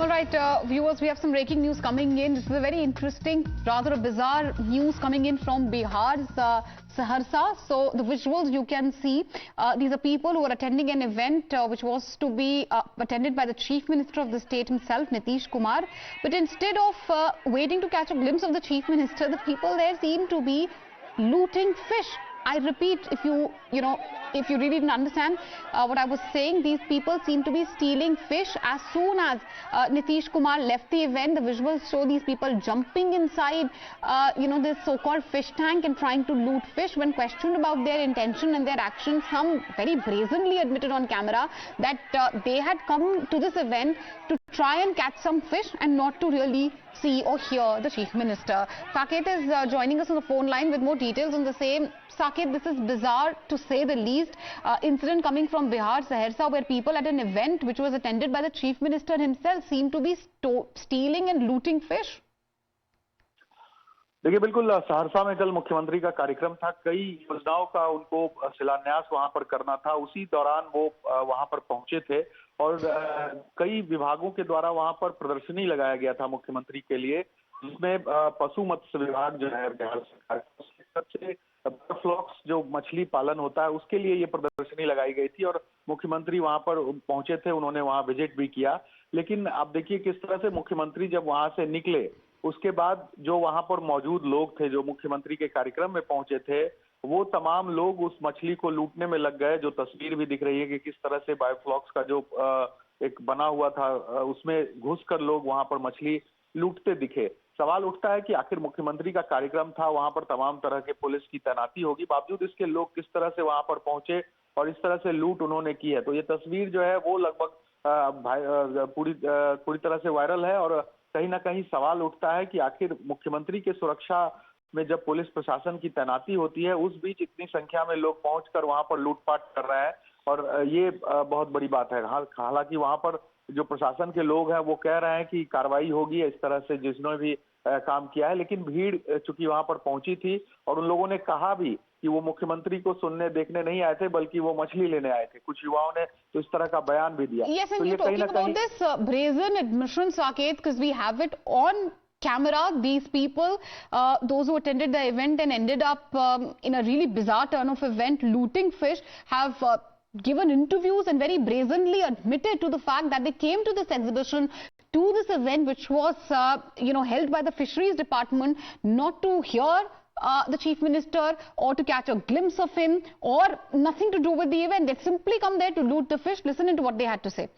All right, viewers, we have some breaking news coming in. This is a very interesting, rather a bizarre news coming in from Bihar's Saharsa. So the visuals you can see, these are people who are attending an event which was to be attended by the Chief Minister of the state himself, Nitish Kumar. But instead of waiting to catch a glimpse of the Chief Minister, the people there seem to be looting fish. I repeat, if you really didn't understand what I was saying, these people seem to be stealing fish. As soon as Nitish Kumar left the event, the visuals show these people jumping inside, this so-called fish tank and trying to loot fish. When questioned about their intention and their actions, some very brazenly admitted on camera that they had come to this event to try and catch some fish and not to really see or hear the Chief Minister. Saket is joining us on the phone line with more details on the same. Saket, this is bizarre to say the least. Incident coming from Bihar, Saharsa, where people at an event which was attended by the Chief Minister himself seem to be stealing and looting fish. देखिए, बिल्कुल सहरसा में कल मुख्यमंत्री का कार्यक्रम था। कई योजनाओं का उनको शिलान्यास वहां पर करना था। उसी दौरान वो वहां पर पहुंचे थे और कई विभागों के द्वारा वहां पर प्रदर्शनी लगाया गया था मुख्यमंत्री के लिए, जिसमें पशु मत्स्य विभाग जो है बिहार सरकार उसकी तरफ से फ्लॉक्स जो मछली पालन होता है उसके लिए ये प्रदर्शनी लगाई गई थी और मुख्यमंत्री वहां पर पहुंचे थे। उन्होंने वहां विजिट भी किया। लेकिन आप देखिए किस तरह से मुख्यमंत्री जब वहां से निकले, उसके बाद जो वहां पर मौजूद लोग थे जो मुख्यमंत्री के कार्यक्रम में पहुंचे थे, वो तमाम लोग उस मछली को लूटने में लग गए। जो तस्वीर भी दिख रही है कि किस तरह से बायोफ्लॉक्स का जो एक बना हुआ था उसमें घुसकर लोग वहां पर मछली लूटते दिखे। सवाल उठता है कि आखिर मुख्यमंत्री का कार्यक्रम था, वहां पर तमाम तरह के पुलिस की तैनाती होगी, बावजूद इसके लोग किस तरह से वहां पर पहुंचे और इस तरह से लूट उन्होंने की है। तो ये तस्वीर जो है वो लगभग पूरी तरह से वायरल है और कहीं ना कहीं सवाल उठता है कि आखिर मुख्यमंत्री के सुरक्षा में जब पुलिस प्रशासन की तैनाती होती है, उस बीच इतनी संख्या में लोग पहुंचकर वहां पर लूटपाट कर रहे हैं और ये बहुत बड़ी बात है। हालांकि वहां पर जो प्रशासन के लोग हैं वो कह रहे हैं कि कार्रवाई होगी इस तरह से जिसने भी काम किया है, लेकिन भीड़ चूंकि वहां पर पहुंची थी और उन लोगों ने कहा भी कि वो मुख्यमंत्री को सुनने देखने नहीं आए थे बल्कि वो मछली लेने आए थे। कुछ युवाओं ने तो इस तरह का बयान भी दिया। Yes, and you're talking about this brazen admission, Saket, because we have it on camera. These people, those who attended the event and ended up in a really bizarre turn of event looting fish, have given interviews and very brazenly admitted to the fact that they came to this exhibition, to this event which was held by the Fisheries Department, not to hear the Chief Minister or to catch a glimpse of him or nothing to do with the event. They simply come there to loot the fish. Listen to what they had to say.